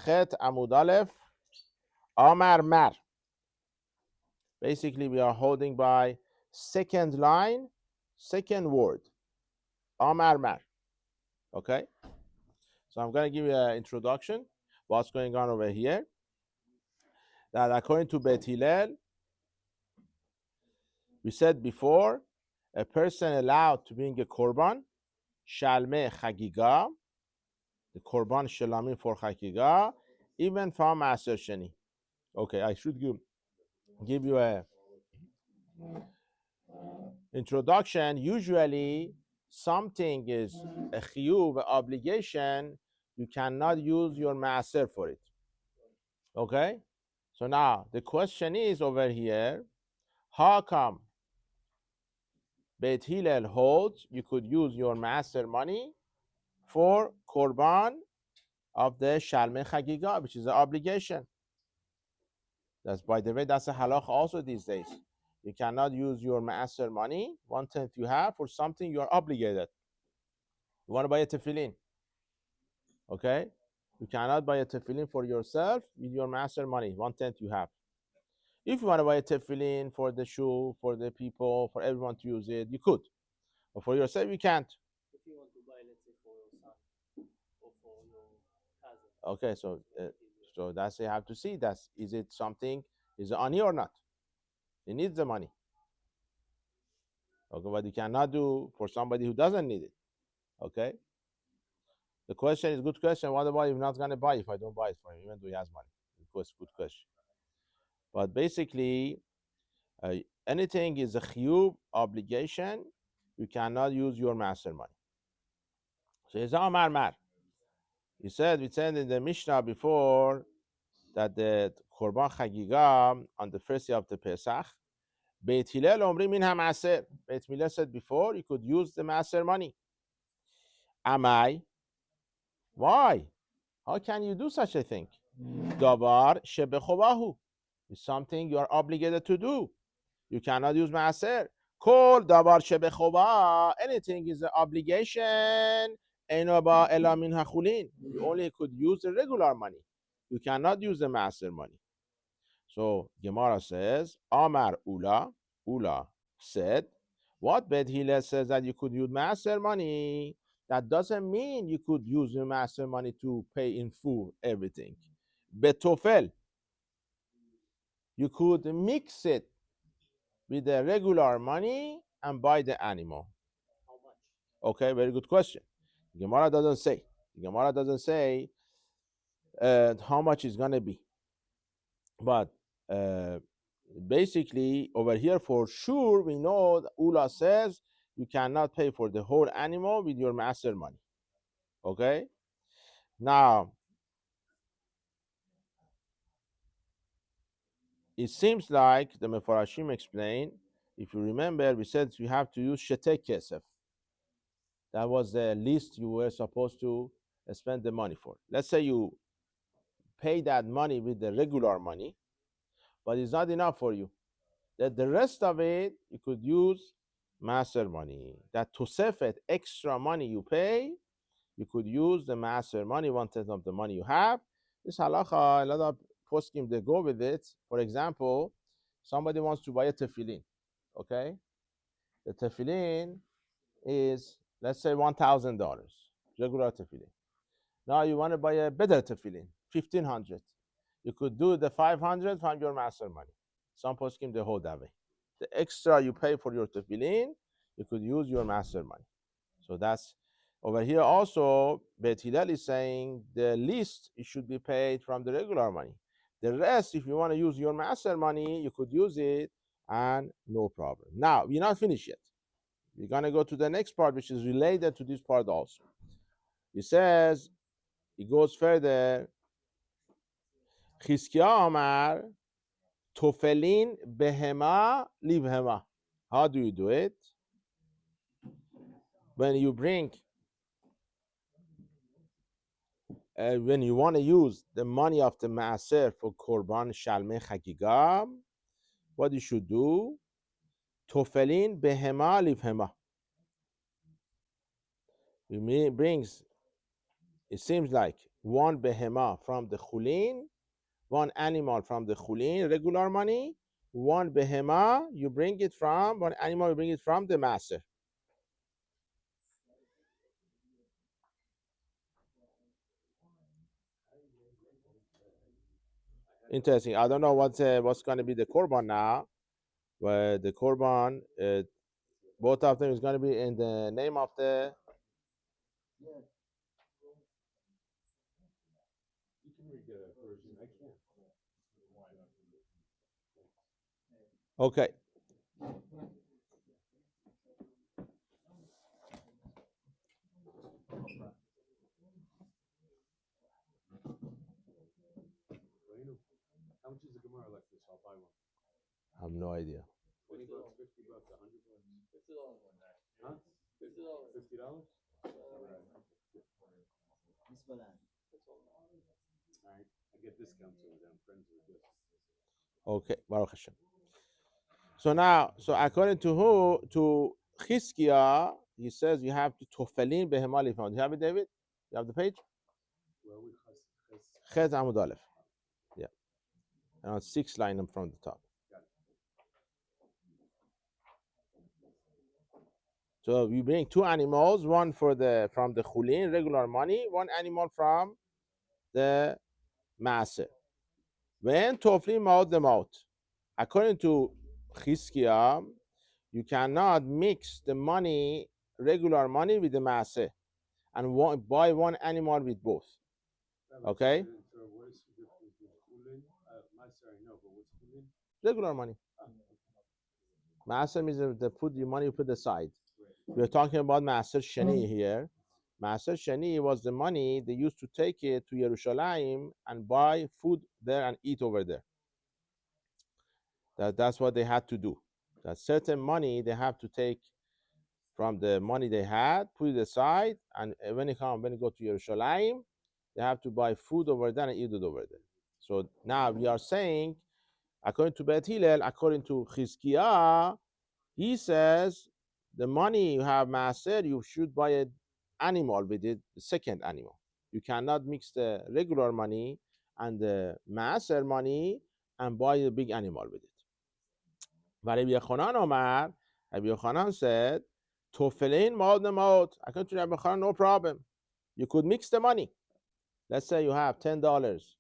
Chet Amud Aleph, Amar Mar. Basically, we are holding by second line, second word. Amar Mar. Okay? So I'm going to give you an introduction. What's going on over here? That according to Beit Hillel, we said before, a person allowed to bring a korban, shalme chagiga, the korban shalamim for chagiga, even from Maaser Sheni. Okay, I should give you a introduction. Usually, something is a chiyuv, obligation, you cannot use your maaser for it. Okay? So now, the question is over here, how come Beit Hillel holds you could use your maaser money for korban of the shalme chagiga, which is an obligation? That's, by the way, that's a halach also these days. You cannot use your maaser money, 1/10 you have, for something you are obligated. You want to buy a tefillin, okay? You cannot buy a tefillin for yourself with your maaser money, 1/10 you have. If you want to buy a tefillin for the shul, for the people, for everyone to use it, you could. But for yourself, you can't. If you want to buy, let's say, for your son or for your cousin. Okay, so that's you have to see. Is it something, is it ani or not? He needs the money. Okay, but you cannot do for somebody who doesn't need it. Okay? The question is a good question. What about if I'm not going to buy if I don't buy it for him, even though he has money? Good question. But basically, anything is a chiyuv, obligation, you cannot use your maaser money. So it's Amar Mar. We said in the Mishnah before that the Korban Chagiga on the first day of the Pesach, Beit Hillel omrim min ha-maaser. Beit Hillel said before you could use the maaser money. Amai, why? How can you do such a thing? Davar shebechobahu is something you are obligated to do. You cannot use maaser. Kol davar shebechoba, anything is an obligation. Enoba ela min hachulin. You only could use the regular money. You cannot use the maaser money. So Gemara says, Amar Ula said, what Beit Hillel says that you could use maaser money, that doesn't mean you could use your maaser money to pay in full everything. Betofel, you could mix it with the regular money and buy the animal. How much? Okay, very good question. Gemara doesn't say. Gemara doesn't say how much it's going to be. But basically, over here for sure, we know that Ula says you cannot pay for the whole animal with your maaser money. Okay? Now, it seems like the Mefarashim explained, if you remember, we said you have to use shetek kesef. That was the least you were supposed to spend the money for. Let's say you pay that money with the regular money, but it's not enough for you. That the rest of it you could use maaser money. That tosefet, extra money you pay, you could use the maaser money, 1/10 of the money you have. This halacha, a lot of poskim they go with it. For example, somebody wants to buy a tefillin. Okay, the tefillin is, let's say, $1,000, regular tefillin. Now you want to buy a better tefillin, 1,500. You could do the 500 from your maaser money. Some poskim they hold that way. The extra you pay for your tefillin, you could use your maaser money. So that's over here. Also, Beit Hillel is saying the least it should be paid from the regular money. The rest, if you want to use your maaser money, you could use it and no problem. Now we're not finished yet. We're gonna go to the next part, which is related to this part also. He says, he goes further. Chizkiah Amar, Tofelin behema livhema. How do you do it? When you bring, when you want to use the money of the maaser for korban shalme chagiga, what you should do? Tofelin behema livhema. It brings, it seems like one behema from the chulin, one animal from the chulin, regular money, one behema, you bring it from, one animal, you bring it from the master. Interesting. I don't know what's going to be the korban now, but the korban, both of them is going to be in the name of the. You can read the version. I can't. Okay. How much is a Gemara like this? I'll buy one. I have no idea. $20, $50, $100. Huh? $50? All right. I get discounts over there. I'm friends with this. Okay, Baruch Hashem. So now, so according to who? To Chizkiah, he says you have to tofelin behema lifnot. You have it, David? You have the page? Well, we Chez Amud Aleph. Yeah. Around 6 line from the top. So you bring 2 animals, one from the chulin, regular money, one animal from the maaser. When toflim out the mouth, according to Chizkiah, you cannot mix the money, regular money, with the maaser, and buy one animal with both. Okay? What is the difference with chulin? I know, but what's chulin? Regular money. Maaser means the put your money put aside. We're talking about Maaser Sheni here. Maaser Sheni was the money they used to take it to Yerushalayim and buy food there and eat over there. That's what they had to do. That certain money they have to take from the money they had, put it aside, and when you go to Yerushalayim, they have to buy food over there and eat it over there. So now we are saying, according to Beit Hillel, according to Chizkiah, he says the money you have mastered, you should buy an animal with it, the second animal. You cannot mix the regular money and the master money and buy a big animal with it. But Rabbi Yochanan said, Tofelein maod nemaod. According to Rabbi Yochanan, no problem. You could mix the money. Let's say you have $10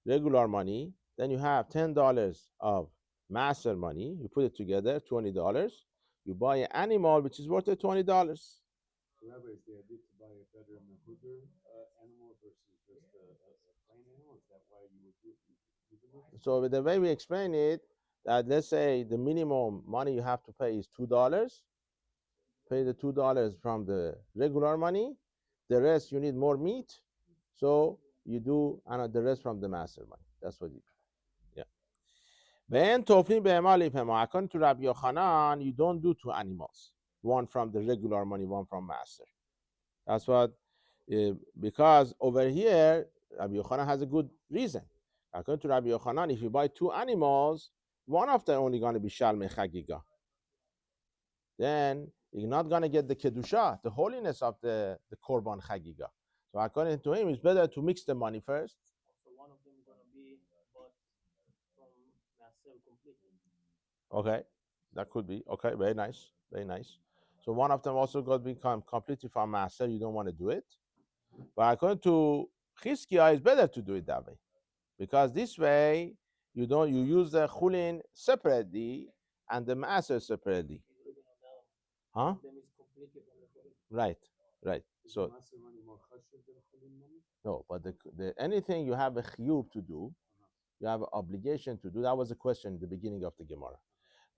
regular money, then you have $10 of master money. You put it together, $20. You buy an animal which is worth $20. So Rabbi, is the idea to buy a better mehuder animal versus just a plain animal? Is that why you would do it? So the way we explain it, that let's say the minimum money you have to pay is $2. Pay the $2 from the regular money. The rest you need more meat, so you do the rest from the master money. That's what you do. Yeah. Then toflim be'ema lifema. According to Rabbi Yochanan, you don't do 2 animals. One from the regular money, one from master. That's what, because over here, Rabbi Yochanan has a good reason. According to Rabbi Yochanan, if you buy 2 animals, one of them only going to be shalmei chagiga. Then you're not going to get the kedusha, the holiness of the korban chagiga. So according to him, it's better to mix the money first. So one of them is going to be bought from Nasser completely. Okay, that could be. Okay, very nice, very nice. So one of them also got to become completely from master. You don't want to do it. But according to Chizkiah, it's better to do it that way, because this way you use the chulin separately and the master separately. Huh? Right. So no, but the anything you have a chiyuv to do, you have an obligation to do. That was a question at the beginning of the Gemara.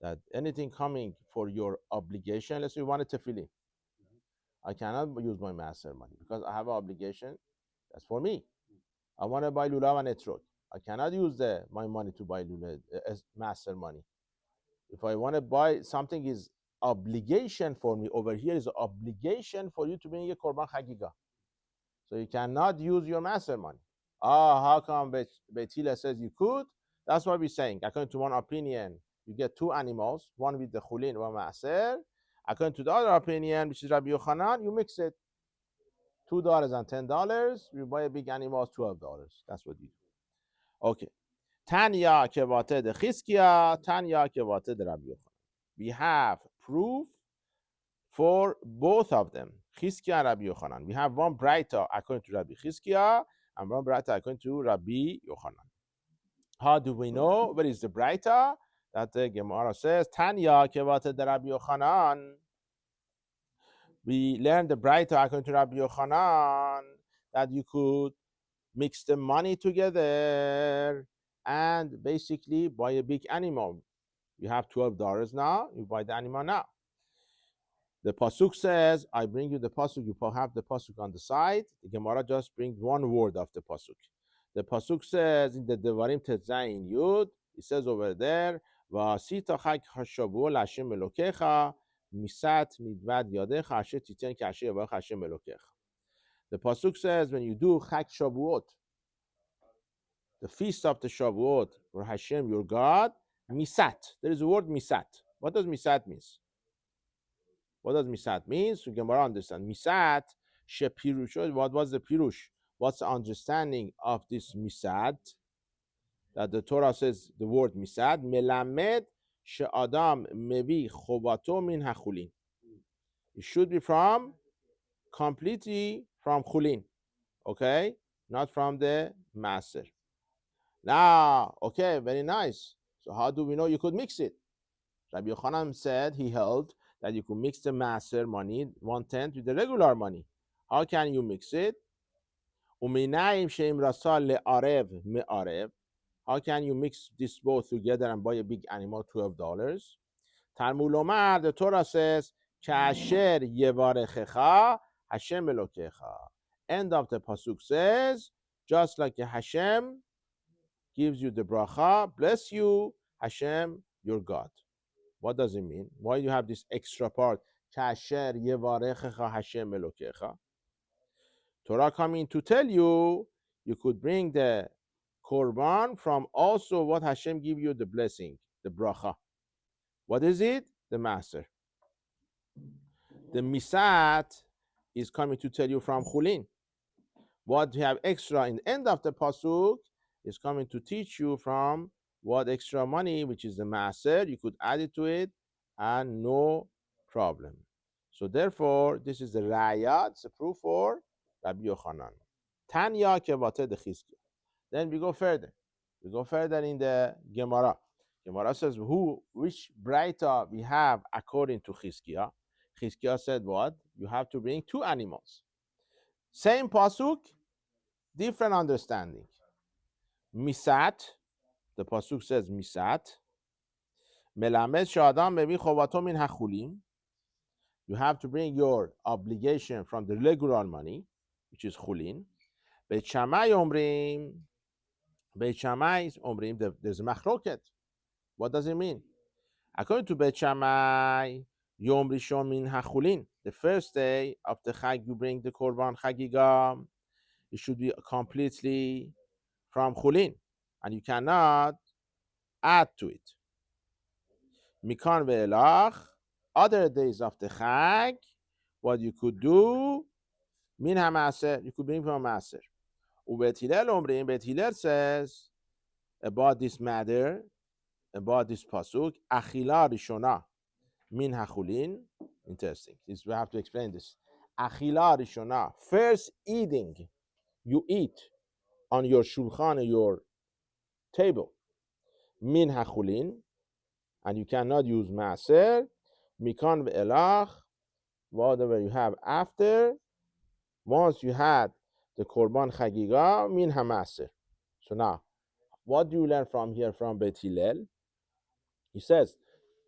That anything coming for your obligation, let's say you wanted tefillin, I cannot use my master money because I have an obligation. That's for me. I want to buy lulav and etrog. I cannot use my money to buy lulav as master money. If I want to buy something is obligation for me, over here is obligation for you to bring a korban chagiga. So you cannot use your master money. How come Beit Hillel says you could? That's what we're saying. According to one opinion, you get 2 animals, one with the chulin, one maser. According to the other opinion, which is Rabbi Yochanan, you mix it. $2 and $10. You buy a big animal, $12. That's what you do. Okay. Tanya kevated Chizkiah, Tanya kevated Rabbi Yochanan. We have proof for both of them, Chizkiah and Rabbi Yochanan. We have one Braita according to Rabbi Chizkiah and one Braita according to Rabbi Yochanan. How do we know? Where is the Braita? That the Gemara says, Tanya kevated Rabbi Yochanan. We learned the Braita according to Rabbi Yochanan that you could mix the money together and basically buy a big animal. You have $12 now, you buy the animal now. The pasuk says, I bring you the pasuk, you have the pasuk on the side. The Gemara just brings one word of the pasuk. The pasuk says in the Devarim Tetzayin Yud, it says over there, V'asita chag hashavuot l'Hashem Elokecha, misat midvad yadecha asher titen k'asher yavach Hashem Elokecha. The pasuk says when you do chag Shavuot, the feast of the Shavuot for Hashem your God, misat. There is a word misat. What does misat mean? What does misat mean? So Gemara understand. Misat, shepirush. What was the pirush? What's the understanding of this misat? That the Torah says the word misat. Melamed she'adam mevi chovato min hachulin. It should be from completely from chulin. Okay? Not from the master. Now, okay, very nice. So how do we know you could mix it? Rabbi Yochanan said he held that you could mix the master money 1/10 with the regular money. How can you mix it? How can you mix this both together and buy a big animal, $12? Talmud Lomar, the Torah says, Kasher yevarechecha Hashem Elokecha. End of the pasuk says, just like Hashem gives you the bracha, bless you, Hashem, your God. What does it mean? Why do you have this extra part? Kasher yevarechecha Hashem Elokecha. Torah coming to tell you, you could bring the korban from also what Hashem give you the blessing, the bracha. What is it? The master. The misat is coming to tell you from chulin. What you have extra in the end of the pasuk is coming to teach you from what extra money, which is the master, you could add it to it and no problem. So therefore, this is the raya, it's a proof for Rabbi Yochanan. Tanya kevate de Chizkiah. Then we go further. We go further in the Gemara. Gemara says, which Braita we have according to Chizkiah? Chizkiah said what? You have to bring 2 animals. Same pasuk, different understanding. Misat, the pasuk says misat. Melamed she'adam mevi chovato min hachulim. You have to bring your obligation from the regular money, which is chulin. Beit Shammai omrim, there's a machloket. What does it mean? According to Beit Shammai, Yom Rishon min hachulin, the first day of the Chag, you bring the korban Chagiga. It should be completely from chulin, and you cannot add to it. Mikan ve'elach, other days of the Chag, what you could do, min hamaser, you could bring from a maser. Ubeit Hillel omrim, Beit Hillel says about this matter, about this pasuk, achila rishona min hachulin. Interesting. We have to explain this. Achila rishona, first eating, you eat on your shulchan, your table, min hachulin, and you cannot use maser. Mikan ve'elach, whatever you have after, once you had the korban chagiga, min hamaser. So now, what do you learn from here from Beit Hillel? He says,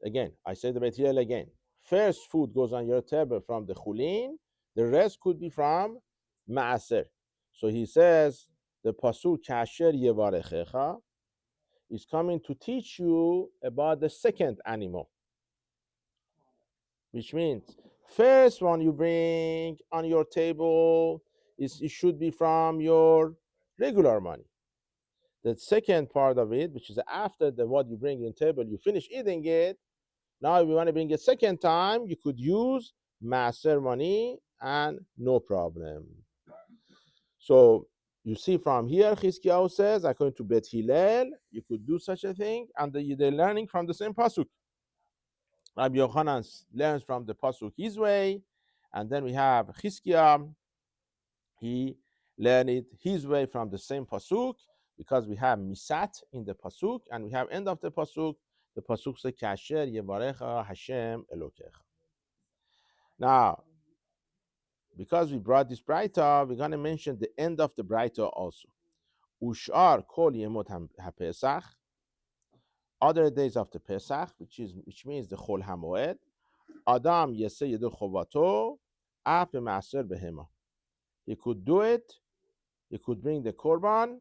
again, I say the Beit Hillel again. First food goes on your table from the chulin, the rest could be from maaser. So he says, the pasuk kasher yevarechecha is coming to teach you about the second animal, which means first one you bring on your table it should be from your regular money. The second part of it, which is after what you bring in table, you finish eating it. Now, if you want to bring it second time, you could use master money and no problem. So you see from here, Chizkiyahu says, according to Bet Hillel, you could do such a thing, and they're learning from the same pasuk. Rabbi Yochanan learns from the pasuk his way, and then we have Chizkiyahu, he learned it his way from the same pasuk, because we have misat in the pasuk, and we have end of the pasuk says, Kasher Yevarecha Hashem Elokecha. Now, because we brought this Braita, we're going to mention the end of the Braita also. Ushar kol yemot haPesach, other days of the Pesach, which means the Chol Hamoed. Adam yeseh yedu chovato af b'maaser behema. He could do it. He could bring the korban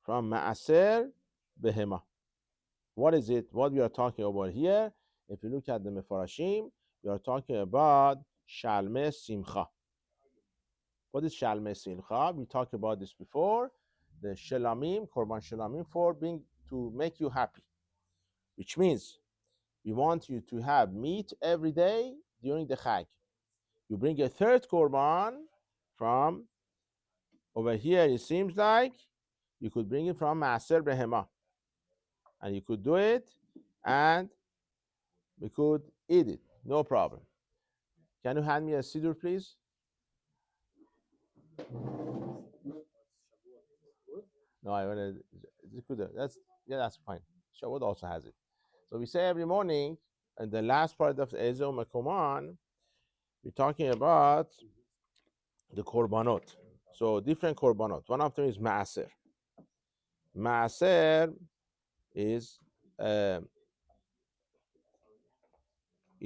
from maaser behema. What is it? What we are talking about here? If you look at the Mefarashim, we are talking about shalmei simcha. What is shalmei simcha? We talked about this before. The shelamim, korban shelamim, for being to make you happy, which means we want you to have meat every day during the Chag. You bring a third korban from over here. It seems like you could bring it from Maaser Behema, and you could do it, and we could eat it, no problem. Can you hand me a siddur, please? No, I want to. That's fine. Shavuot also has it. So we say every morning, and the last part of the Ezo Mekoman, we're talking about the korbanot. So different korbanot. One of them is maaser. Maaser is it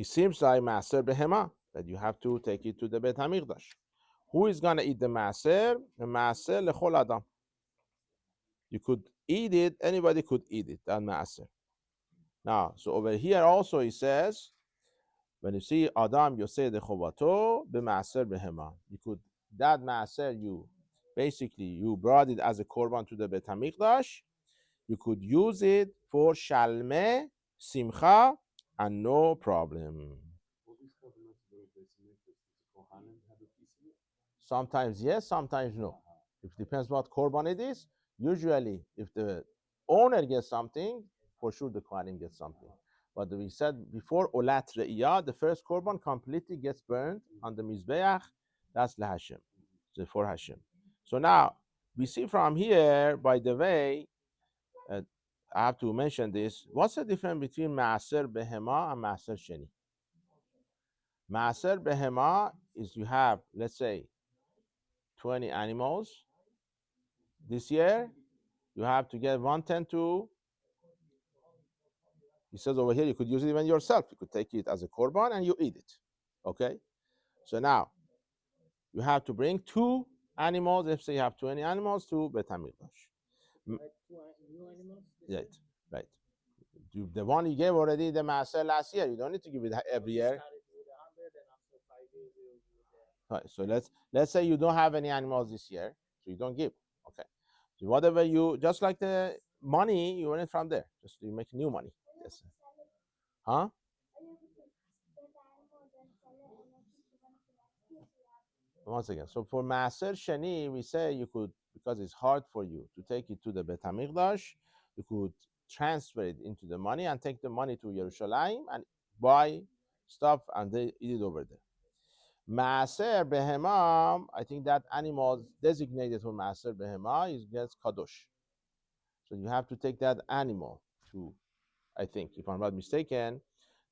seems like maaser behema, that you have to take it to the Beit Hamikdash. Who is gonna eat the maaser? The maaser lechol adam. You could eat it. Anybody could eat it. That maaser. Now, so over here also he says, when you see Adam Yoseh de Chovato b'maaser behema, you could that maaser you brought it as a korban to the Beit Hamikdash. You could use it for shalmei simcha and no problem. Sometimes yes, sometimes no. It depends what korban it is. Usually, if the owner gets something, for sure the kohanim gets something. But we said before, olat re'iyah, the first korban completely gets burned on the mizbeach. That's lahashem, so for Hashem. So now we see from here, by the way, I have to mention this. What's the difference between maaser behema and maaser sheni? Maaser behema is you have, let's say, 20 animals. This year, you have to get 1/10 to. He says over here, you could use it even yourself. You could take it as a korban and you eat it. Okay? So now, you have to bring 2 animals. If say you have 20 animals, to Beit HaMikdash. Like new animals? Right. The one you gave already, the maaser last year, you don't need to give it every year. Right. So let's say you don't have any animals this year, so you don't give. Okay. So whatever you, just like the money, you earn it from there. Just you make new money. Yes. Huh? Once again, so for maaser sheni, we say you could, because it's hard for you to take it to the Beit Hamikdash, you could transfer it into the money and take the money to Yerushalayim and buy stuff and they eat it over there. Maaser behema, I think that animal designated for maaser behema is gets kadosh. So you have to take that animal to, I think, if I'm not mistaken,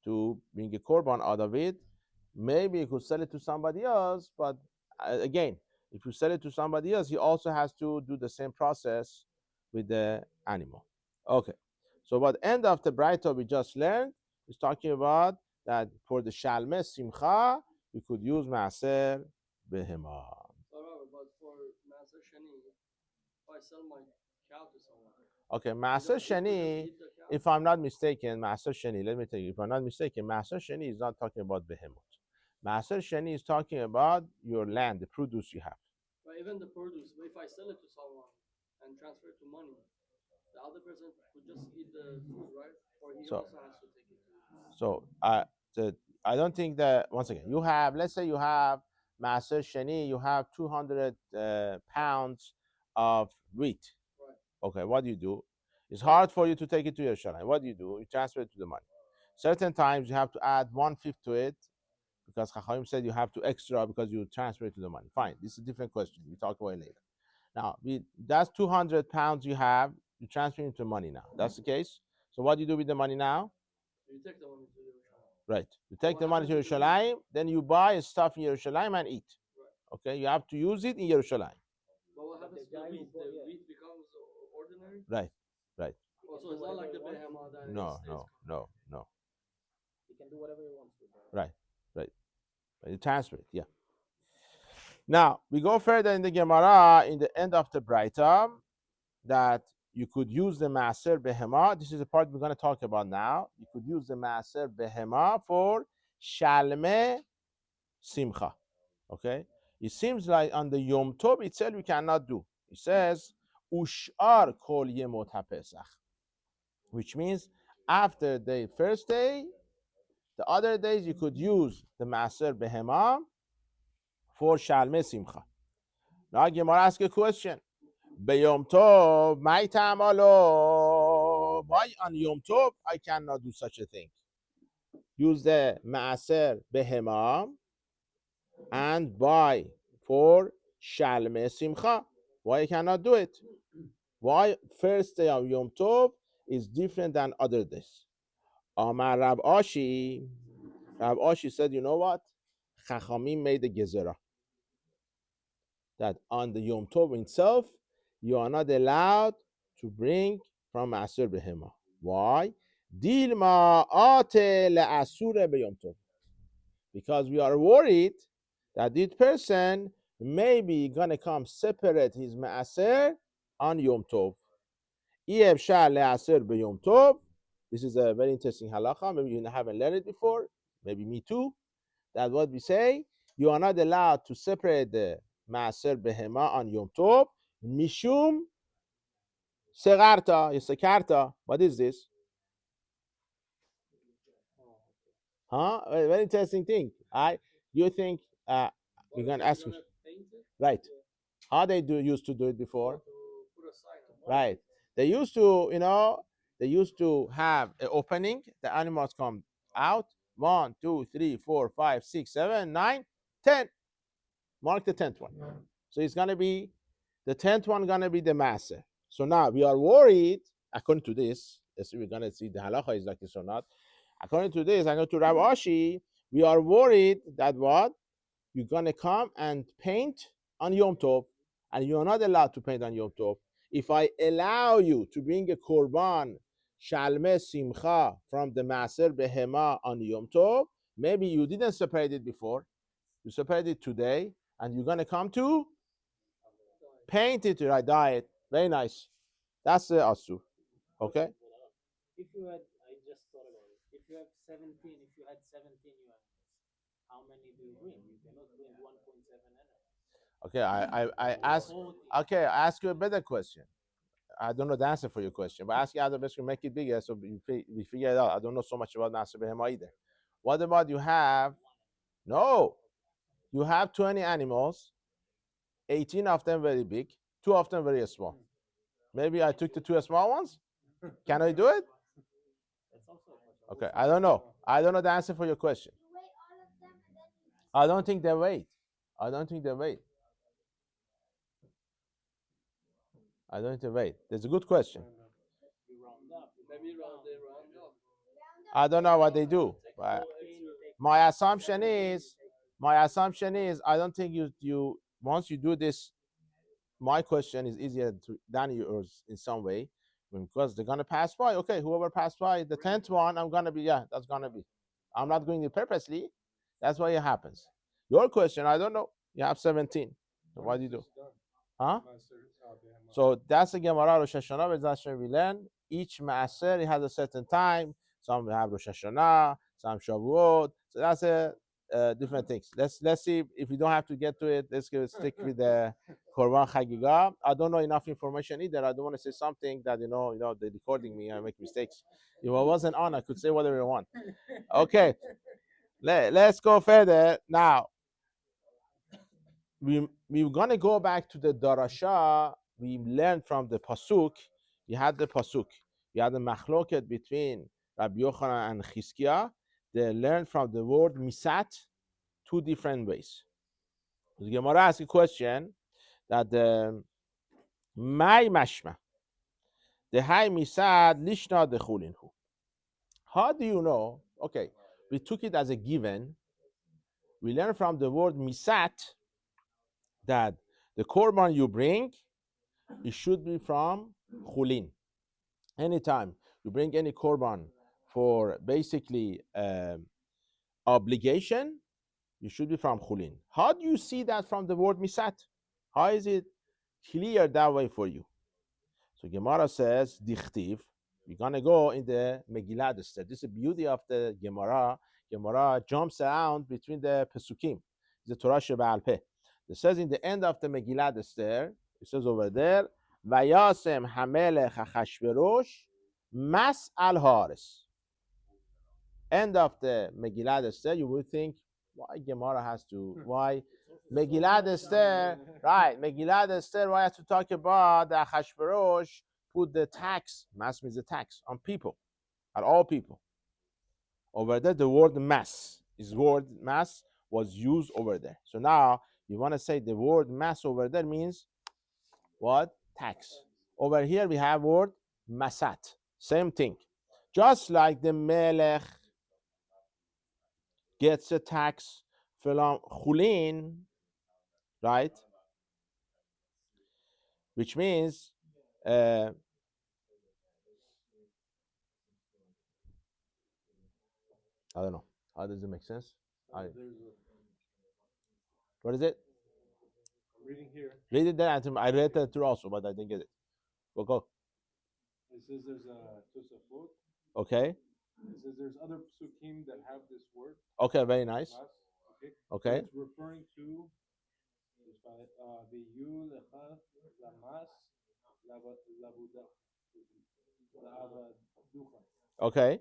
to bring a korban out of it. Maybe you could sell it to somebody else, but again, if you sell it to somebody else, he also has to do the same process with the animal. Okay. So what end of the Braita we just learned is talking about that for the shalmei simcha, you could use maaser behema. But for maaser sheni, if I sell my cow to someone. Okay, maaser sheni, if I'm not mistaken, maaser sheni, let me tell you, if I'm not mistaken, maaser sheni is not talking about behemoth. Maaser sheni is talking about your land, the produce you have. But even the produce, if I sell it to someone and transfer it to money, the other person could just eat the food, right? Or he also has to take it. So I don't think that, once again, you have, let's say you have Maaser Sheni, you have 200 pounds of wheat. Right. Okay, what do you do? It's hard for you to take it to Yerushalayim. What do? You transfer it to the money. Certain times you have to add 1/5 to it because Chachamim said you have to extra because you transfer it to the money. Fine, this is a different question. We talk about it later. Now, that's 200 pounds you have. You transfer it into money now. That's the case. So what do you do with the money now? You take the money to Yerushalayim. Right. You take What the money to happens with the Yerushalayim, then you buy stuff in Yerushalayim and eat. Right. Okay, you have to use it in Yerushalayim. But what happens to the wheat? The wheat becomes ordinary? Right, right. Oh, so it's not like the behemoth that No, no, no, no. He can do whatever he wants with it. Right, right. You transfer it, yeah. Now, we go further in the Gemara, in the end of the Braita, that you could use the Maaser Behema. This is the part we're going to talk about now. You could use the Maaser Behema for Shalme Simcha. Okay? It seems like on the Yom Tov itself we cannot do. It says, Ushar Kol Yemot HaPesach, which means after the first day, the other days you could use the Maaser Behema for Shalme Simcha. Now Gemara asks a question. Beyom Tov, my tamalo. Why on Yom Tov I cannot do such a thing? Use the Maaser Behema and buy for Shalme Simcha. Why I cannot do it? Why first day of Yom Tov is different than other days? Amar Rab Ashi. Rab Ashi said, you know what? Chachamim made a gezerah that on the Yom Tov itself, you are not allowed to bring from Maaser Behema. Why? Dilma ate le'asure b'Yom Tov. Because we are worried that this person may be gonna come separate his Maaser on Yom Tov. I'efshar le'aser b'Yom Tov. This is a very interesting halacha. Maybe you haven't learned it before. Maybe me too. That's what we say. You are not allowed to separate the Maaser Behema on Yom Tov. Mishum Segarta, Sekarta. What is this? Huh? A very interesting thing. You think we're gonna ask me. Right. How they used to do it before? Right. They used to, they used to have an opening. The animals come out. 1, 2, 3, 4, 5, 6, 7, 9, 10. Mark the 10th one. So it's gonna be the 10th one gonna be the Maaser. So now we are worried, according to this, we're gonna see the halacha is like this or not. According to this, according to Rav Ashi, we are worried that what? You're gonna come and paint on Yom Tov, and you're not allowed to paint on Yom Tov. If I allow you to bring a korban Shalme Simcha from the Maaser Behema on Yom Tov, maybe you didn't separate it before. You separate it today, and you're gonna come to paint it, right? Dye it. Very nice. That's the asur. Okay. If you had, I just thought about it. If you have 17, if you had 17 animals, how many do you bring? You cannot bring 1.7 animals. Okay, I ask. Okay, I ask you a better question. I don't know the answer for your question, but ask you other best to make it bigger so we figure it out. I don't know so much about Nasir Behema either. What about you have? No, you have 20 animals, 18 of them very big, 2 of them very small. Maybe I took the 2 small ones. Can I do it? Okay, I don't know. I don't know the answer for your question. I don't think they wait. I don't think they wait. I don't think they wait. That's a good question. I don't know what they do. But my assumption is I don't think you once you do this, my question is easier than yours in some way. Because they're gonna pass by. Okay, whoever passed by the 10th one, I'm gonna be, that's gonna be. I'm not doing it purposely. That's why it happens. Your question, I don't know. You have 17. So what do you do? Huh? So that's the Gemara Rosh Hashanah. That's where we learn. Each Maaser, it has a certain time. Some have Rosh Hashanah, some Shavuot. So that's different things. Let's see if we don't have to get to it. Let's stick with the Korban Chagiga. I don't know enough information either. I don't want to say something that they're recording me. I make mistakes. If I wasn't on, I could say whatever I want. Okay, let's go further now. we're gonna go back to the darasha. We learned from the pasuk. You had the pasuk. You had the machloket between Rabbi Yochanan and Chizkiah. They learned from the word misat two different ways. The Gemara asks a question that the my mashma the high misad lishna de chulinhu. How do you know? Okay, we took it as a given. We learn from the word misat that the korban you bring, it should be from chulin. Anytime you bring any korban for basically obligation, you should be from chulin. How do you see that from the word misat? How is it clear that way for you? So Gemara says, dichtiv. We're gonna go in the Megillah Esther. This is the beauty of the Gemara. Gemara jumps around between the Pesukim. The Torah Sheba'al Peh. It says in the end of the Megillah Esther, it says over there, Vayasem Hamelech Achashverosh Mas al Haris. End of the Megillah Esther, you would think, why Gemara has to, why Megillah Esther, right? Megillah Esther, why has to talk about the Achashverosh put the tax, mas means the tax, on people, on all people. Over there, the word mass, mass was used over there. So now you want to say the word mass over there means what? Tax. Over here we have word masat, same thing. Just like the melech gets a tax from chulin, right? Which means I don't know. How does it make sense? What is it? I'm reading here. Read it there. I read that through also, but I didn't get it. We'll go. It says there's a Tosafot. Okay. It says there's other psukim that have this word. Okay, very nice. Mas, Okay. It's referring to the yu lecha lamas labuda lavaducha. Okay. Okay.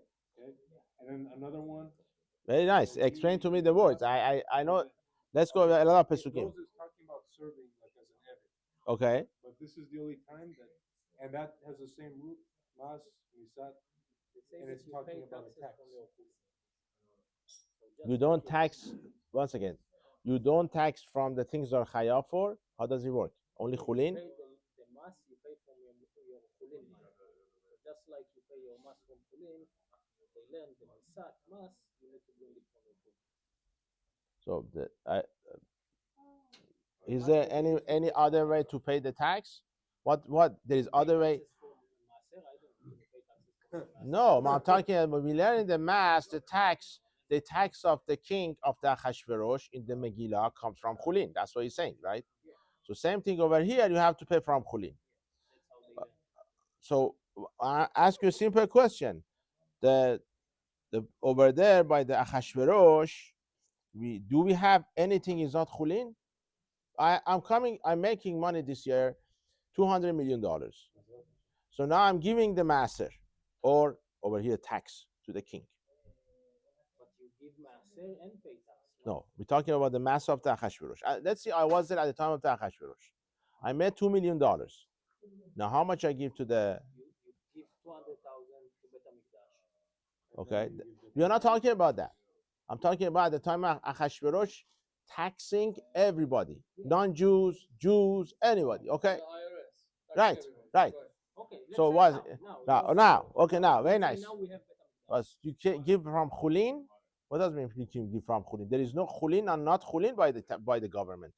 And then another one. Very nice. Explain to me the words. I know. Let's go a lot of pesukim. Those is talking about serving like as an edit. Okay. But this is the only time that, and that has the same root, mas, misat, and it's talking about a tax. You don't tax. Once again, you don't tax from the things that are chayav for. How does it work? Only chulin. The mass you pay from your chulin money. Just like you pay your mass from chulin, they learn the misat mass, you need to bring it from your chulin. So is there any other way to pay the tax? What there is other way? No, I'm talking about we learn in the mass the tax of the king of the Achashverosh in the Megillah comes from chulin. That's what he's saying, right? So same thing over here. You have to pay from chulin. So I ask you a simple question: the over there by the Achashverosh, do we have anything is not chulin? I'm making money this year, $200 million. So now I'm giving the master, or over here tax to the king. But you give maser and pay tax. No, we're talking about the master of the Achashverosh. Let's see, I was there at the time of the Achashverosh. I made $2 million. Now, how much I give to the? You give 200,000 to Bet HaMikdash. Okay, we are not talking about that. I'm talking about the time of Achashverosh taxing everybody, non-Jews, Jews, anybody. Okay, right, right. Okay. So what? Now, okay, now, very nice. Now we have Bet HaMikdash. You can give from chulin. What does it mean you can give from chulin? There is no chulin and not chulin by the government.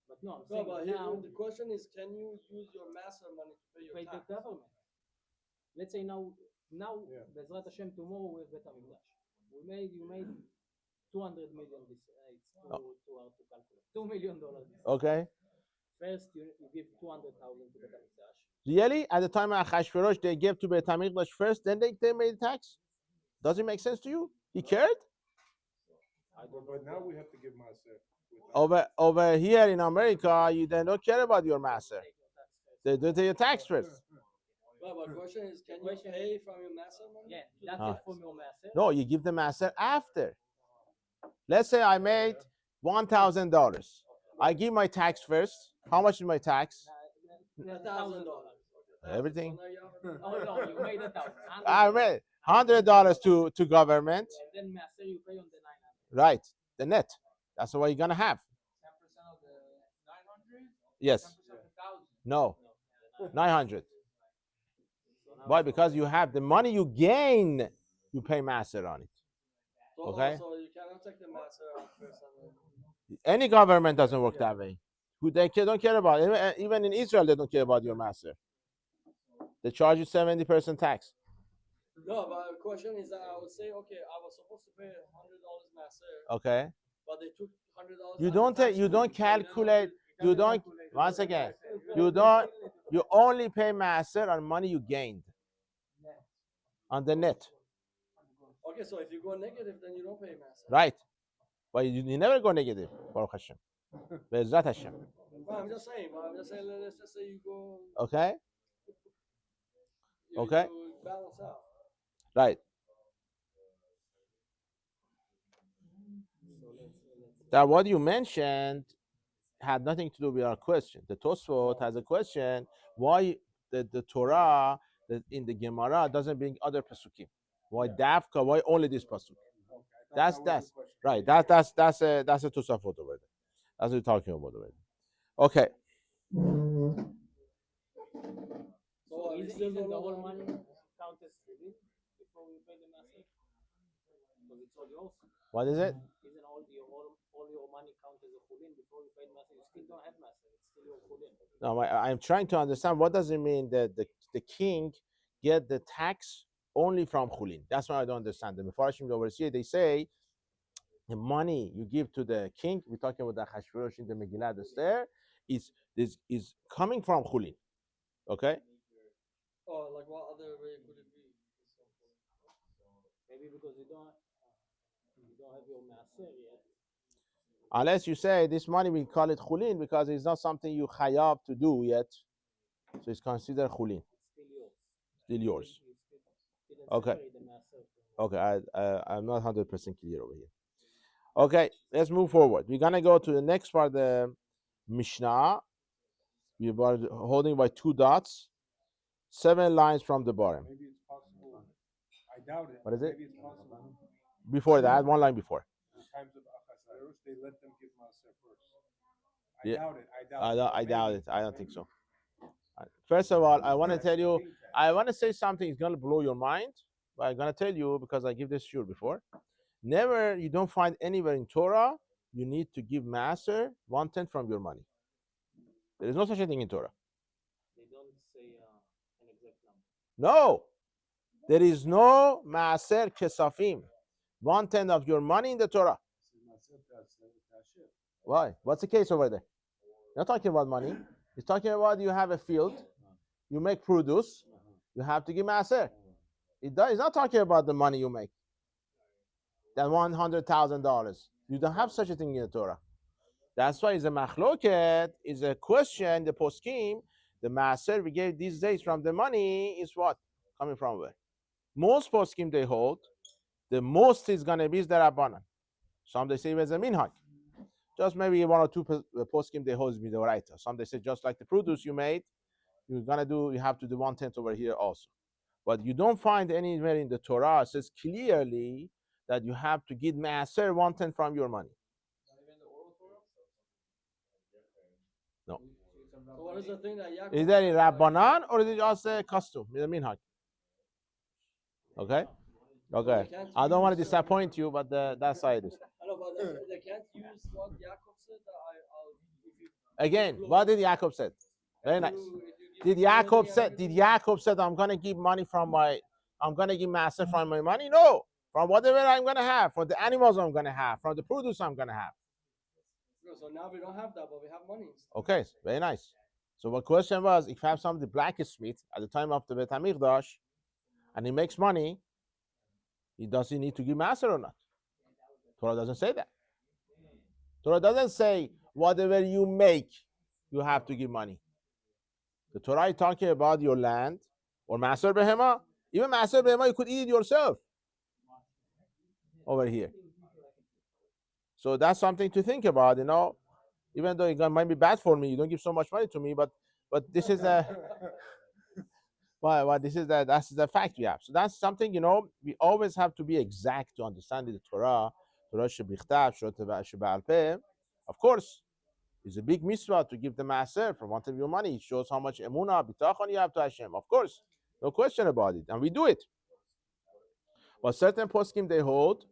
But no, I'm No, saying but now the question is, can you use your master money to pay your pay the tax? government. Let's say now Bezrat Hashem, tomorrow we have Bet HaMikdash. You made $200 million this year. It's too hard to calculate. $2 million this year. Okay. First, you give 200,000 to Bet HaMikdash. Really? At the time of Achashverosh, they gave to Beit HaMikdash first, then they made tax? Does it make sense to you? He cared? But now we have to give maser. Over here in America, they don't care about your master. They do your tax first. Well, but the question is, can you pay from your master money? Yeah, that's it from your master. No, you give the master after. Let's say I made $1,000. I give my tax first. How much is my tax? $1,000. Everything. So now you have Oh no, you made 1,000. I made $100 to government. And then master you pay on the 900. Right. The net. That's what you're gonna have. 10% of the 900? Yes. 10% of the 1,000? No. 900. So now Why? it's Because not you have the money you gain, you pay master on it. so, Okay. So you cannot take the master out first and then. Any government doesn't work that way. Who they don't care about it. Even in Israel, they don't care about your master. They charge you 70% tax. No, but the question is that I would say, okay, I was supposed to pay $100 master, Okay. but they took $100. You as don't the tax take. You don't so then calculate. You don't. Once again, you don't. You only pay master on money you gained. On the net. Okay, so if you go negative, then you don't pay master. Right. But you never go negative. Baruch Hashem. Be'ezrat Hashem. Well, I'm just saying. Let's just say you go. Okay. You, Okay. You balance out. Right. So let's That what you mentioned had nothing to do with our question. The Tosfot has a question: why the Torah in the Gemara doesn't bring other pasukim? Why Dafka? Why only this pasuk? That's right. That's a Tosafot over there. That's what we're talking about over there. Okay. So isn't the whole money count as chulin before we pay the master? Because it's all yours. What is it? Isn't all your money count as a chulin before you pay the master? You still don't have master. It's still your chulin. No, I'm trying to understand what does it mean that the king get the tax only from chulin. That's what I don't understand. The Mefarshim over here they say the money you give to the king. We're talking about the Hashverosh in the Megillah Esther is coming from chulin. Okay. Oh, like what other way could it be? Maybe because you don't have your master yet. Unless you say this money we call it chulin because it's not something you chayav to do yet, so it's considered chulin. Still yours. Still yours. Didn't Okay. separate the master from Okay, I'm not 100% clear over here. Okay, let's move forward. We're gonna go to the next part, the Mishnah. We are holding by 2 dots, 7 lines from the bottom. Maybe it's possible. I doubt it. What is it? Maybe it's possible. Before that, 1 line before. In times of Achashverosh, they let them give Maser first. I Yeah. doubt it. I doubt it. I don't think so. First of all, I want to tell you, I want to say something is going to blow your mind, but I'm going to tell you because I give this shiur before. Never, you don't find anywhere in Torah you need to give master 1/10 from your money. There is no such a thing in Torah. They don't say an exact number. No, there is no maser kesafim, 1/10 of your money in the Torah. Why? What's the case over there? You're not talking about money. He's talking about you have a field, you make produce, you have to give maser. He's not talking about the money you make. That $100,000. You don't have such a thing in the Torah. That's why it's a machloket, is a question, the poskim, the maser we gave these days from the money is what? Coming from where? Most poskim they hold, the most is going to be the Rabbanan. Some they say it's a minhag. Just maybe 1 or 2 poskim they hold me the right. Some they say just like the produce you made, you have to do 1/10 over here also. But you don't find anywhere in the Torah says clearly that you have to give maser 1/10 from your money. No. So what is the thing that Yaakov? Is that a Rabbanan or is it just a custom? It's a minhag. Okay? Okay. I don't want to disappoint you, but that's how it is. I know, but they can't use what Yaakov said. If you Again, what did Yaakov said? Very nice. Did Yaakov said I'm gonna give money I'm gonna give master from my money? No. From whatever I'm gonna have, from the animals I'm gonna have, from the produce I'm gonna have. So now we don't have that, but we have money. Okay, very nice. So the question was, if you have somebody blacksmith at the time of the Beit HaMikdash, and he makes money, does he need to give master or not? Torah doesn't say that. Torah doesn't say whatever you make, you have to give money. The Torah is talking about your land or master behema. Even master behema, you could eat it yourself over here. So that's something to think about, even though it might be bad for me. You don't give so much money to me, but this is a well, this is that's the fact we have. So that's something, we always have to be exact to understand the Torah. Torah shebichtav, shebe'al peh. Of course, it's a big mitzvah to give the maaser from one of your money. It shows how much emunah, bitachon you have to Hashem. Of course, no question about it, and we do it. But certain poskim they hold,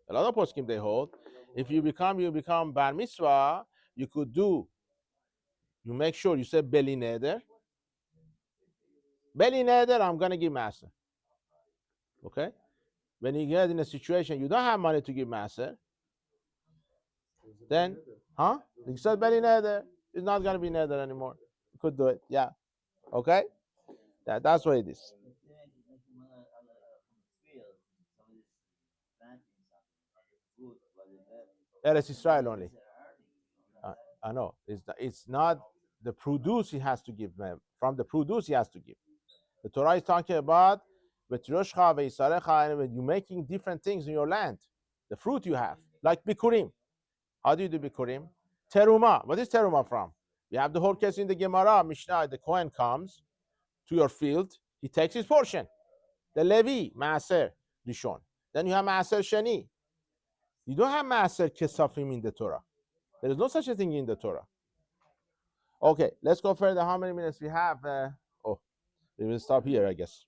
a lot of poskim they hold. If you become bar mitzvah, you make sure you say beli neder. Beli neder, I'm gonna give maaser. Okay. When you get in a situation you don't have money to give maaser, then, you said beli neder. It's not gonna be neder anymore. You could do it, yeah. Okay. That's what it is. Eretz Israel only. I know. It's not the produce he has to give. From the produce he has to give. The Torah is talking about when you're making different things in your land, the fruit you have, like bikurim. How do you do bikurim? Teruma. What is teruma from? We have the whole case in the Gemara, Mishnah. The Kohen comes to your field, he takes his portion. The Levi, Maaser, Rishon. Then you have Maaser Sheni. You don't have Maaser Kesafim in the Torah. There is no such a thing in the Torah. Okay, let's go further. How many minutes we have? We will stop here, I guess.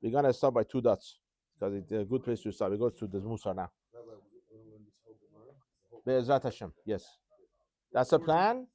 We're going to stop by 2 dots because it's a good place to stop. We go to the Musar now. Be'ezrat Hashem, yes. That's the plan.